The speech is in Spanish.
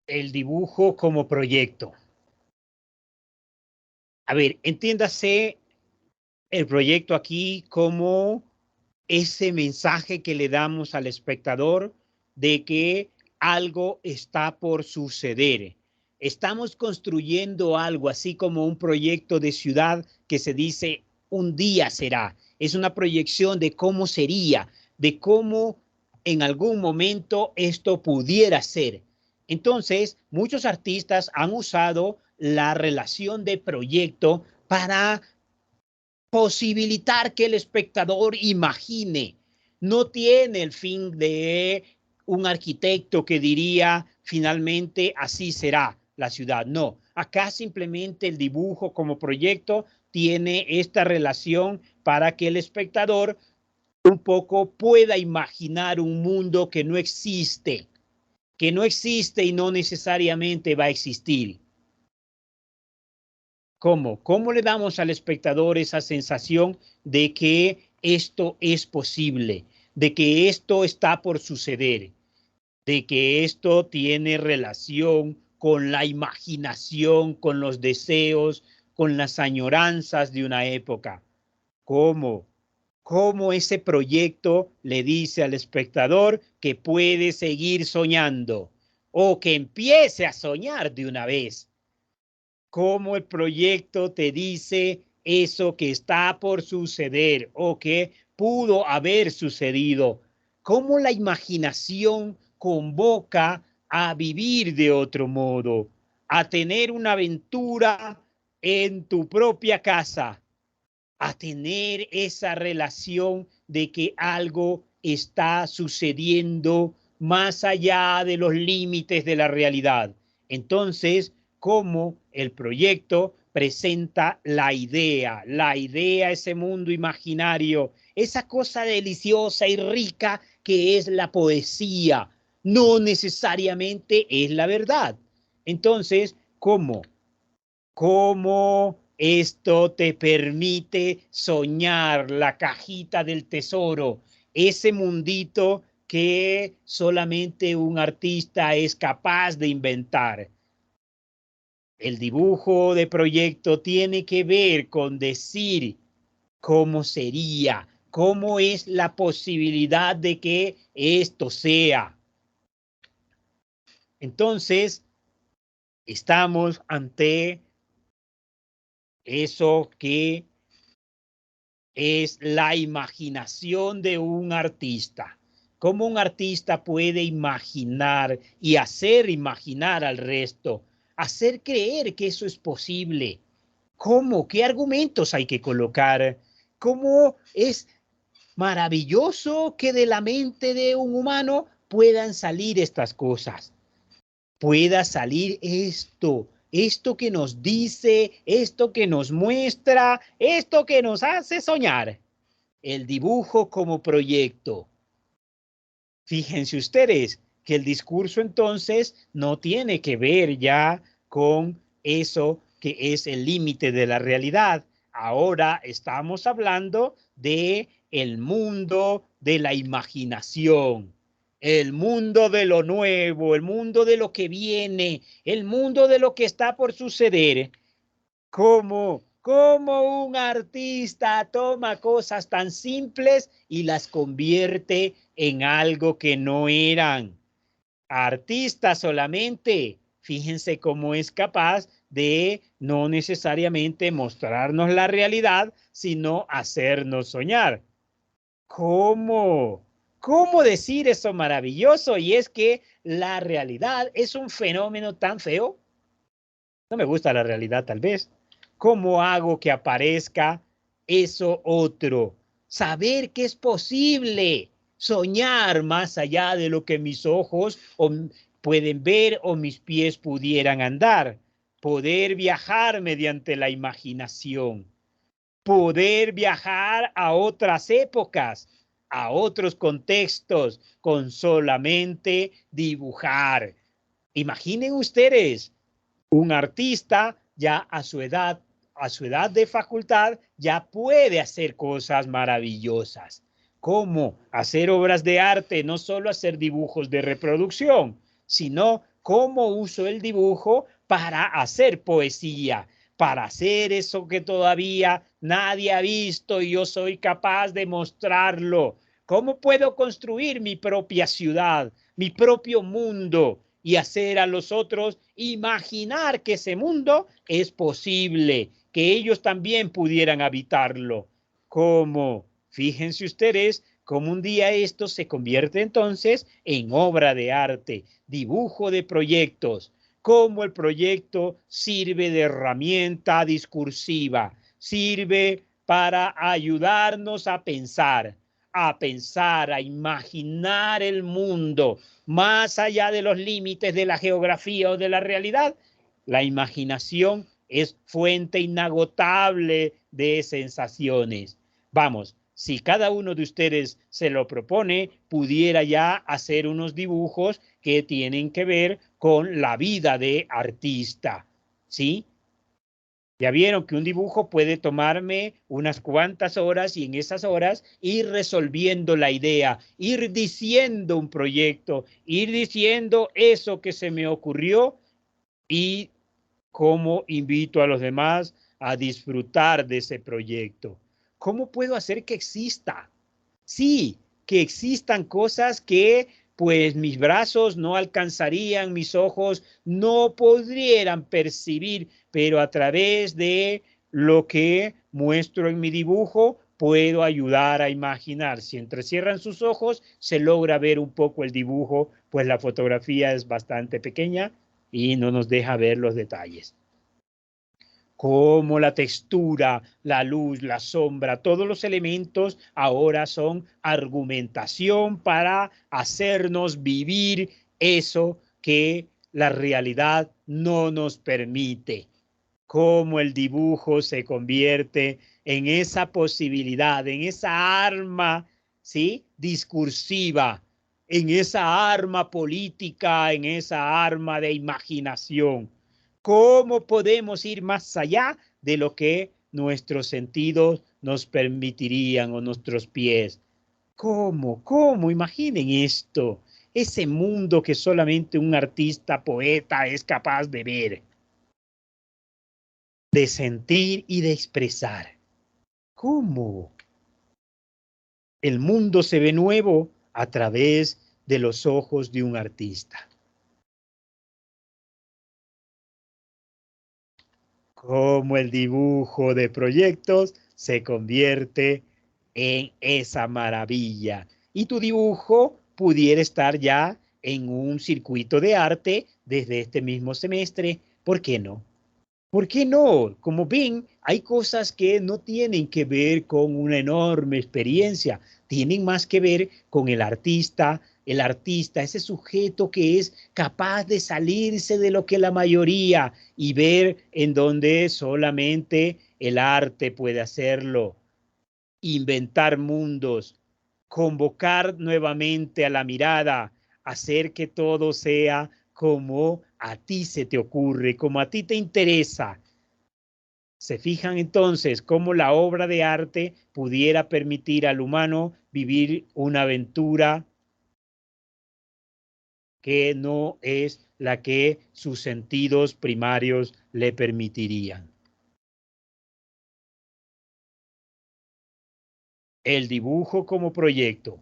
El dibujo como proyecto. A ver, entiéndase el proyecto aquí como ese mensaje que le damos al espectador de que algo está por suceder. Estamos construyendo algo, así como un proyecto de ciudad que se dice un día será. Es una proyección de cómo sería, de cómo en algún momento esto pudiera ser. Entonces, muchos artistas han usado la relación de proyecto para posibilitar que el espectador imagine. No tiene el fin de un arquitecto que diría finalmente así será la ciudad. No, acá simplemente el dibujo como proyecto tiene esta relación para que el espectador un poco pueda imaginar un mundo que no existe y no necesariamente va a existir. ¿Cómo? ¿Cómo le damos al espectador esa sensación de que esto es posible, de que esto está por suceder, de que esto tiene relación con la imaginación, con los deseos, con las añoranzas de una época? ¿Cómo? ¿Cómo ese proyecto le dice al espectador que puede seguir soñando o que empiece a soñar de una vez? ¿Cómo el proyecto te dice eso que está por suceder o que pudo haber sucedido? ¿Cómo la imaginación convoca a vivir de otro modo, a tener una aventura en tu propia casa, a tener esa relación de que algo está sucediendo más allá de los límites de la realidad? Entonces, cómo el proyecto presenta la idea, ese mundo imaginario, esa cosa deliciosa y rica que es la poesía, no necesariamente es la verdad. Entonces, ¿cómo esto te permite soñar la cajita del tesoro, ese mundito que solamente un artista es capaz de inventar? El dibujo de proyecto tiene que ver con decir cómo sería, cómo es la posibilidad de que esto sea. Entonces, estamos ante eso que es la imaginación de un artista. ¿Cómo un artista puede imaginar y hacer imaginar al resto? Hacer creer que eso es posible. ¿Cómo? ¿Qué argumentos hay que colocar? ¿Cómo es maravilloso que de la mente de un humano puedan salir estas cosas? Pueda salir esto que nos dice, esto que nos muestra, esto que nos hace soñar. El dibujo como proyecto. Fíjense ustedes que el discurso entonces no tiene que ver ya con eso que es el límite de la realidad. Ahora estamos hablando de el mundo de la imaginación, el mundo de lo nuevo, el mundo de lo que viene, el mundo de lo que está por suceder. ¿Cómo un artista toma cosas tan simples y las convierte en algo que no eran? Artista solamente. Fíjense cómo es capaz de no necesariamente mostrarnos la realidad, sino hacernos soñar. ¿Cómo? ¿Cómo decir eso maravilloso? Y es que la realidad es un fenómeno tan feo. No me gusta la realidad, tal vez. ¿Cómo hago que aparezca eso otro? Saber que es posible soñar más allá de lo que mis ojos pueden ver o mis pies pudieran andar. Poder viajar mediante la imaginación. Poder viajar a otras épocas, a otros contextos, con solamente dibujar. Imaginen ustedes un artista ya a su edad de facultad, ya puede hacer cosas maravillosas. ¿Cómo? Hacer obras de arte, no solo hacer dibujos de reproducción, sino ¿Cómo uso el dibujo para hacer poesía? Para hacer eso que todavía nadie ha visto y yo soy capaz de mostrarlo. ¿Cómo puedo construir mi propia ciudad, mi propio mundo y hacer a los otros imaginar que ese mundo es posible, que ellos también pudieran habitarlo? ¿Cómo? Fíjense ustedes cómo un día esto se convierte entonces en obra de arte, dibujo de proyectos, cómo el proyecto sirve de herramienta discursiva, sirve para ayudarnos a pensar, a imaginar el mundo más allá de los límites de la geografía o de la realidad. La imaginación es fuente inagotable de sensaciones. Vamos, si cada uno de ustedes se lo propone, pudiera ya hacer unos dibujos que tienen que ver con la vida de artista, ¿sí? Ya vieron que un dibujo puede tomarme unas cuantas horas y en esas horas ir resolviendo la idea, ir diciendo un proyecto, ir diciendo eso que se me ocurrió y cómo invito a los demás a disfrutar de ese proyecto. ¿Cómo puedo hacer que exista? Sí, que existan cosas que pues mis brazos no alcanzarían, mis ojos no podrían percibir, pero a través de lo que muestro en mi dibujo puedo ayudar a imaginar. Si entrecierran sus ojos, se logra ver un poco el dibujo, pues la fotografía es bastante pequeña y no nos deja ver los detalles. Como la textura, la luz, la sombra, todos los elementos ahora son argumentación para hacernos vivir eso que la realidad no nos permite. Cómo el dibujo se convierte en esa posibilidad, en esa arma, ¿sí? Discursiva, en esa arma política, en esa arma de imaginación. ¿Cómo podemos ir más allá de lo que nuestros sentidos nos permitirían o nuestros pies? ¿Cómo? ¿Cómo? Imaginen esto. Ese mundo que solamente un artista, poeta es capaz de ver, de sentir y de expresar. ¿Cómo? El mundo se ve nuevo a través de los ojos de un artista. Cómo el dibujo de proyectos se convierte en esa maravilla. Y tu dibujo pudiera estar ya en un circuito de arte desde este mismo semestre. ¿Por qué no? ¿Por qué no? Como ven, hay cosas que no tienen que ver con una enorme experiencia, tienen más que ver con el artista, ese sujeto que es capaz de salirse de lo que la mayoría y ver en donde solamente el arte puede hacerlo, inventar mundos, convocar nuevamente a la mirada, hacer que todo sea como a ti se te ocurre, como a ti te interesa. ¿Se fijan entonces cómo la obra de arte pudiera permitir al humano vivir una aventura que no es la que sus sentidos primarios le permitirían? El dibujo como proyecto.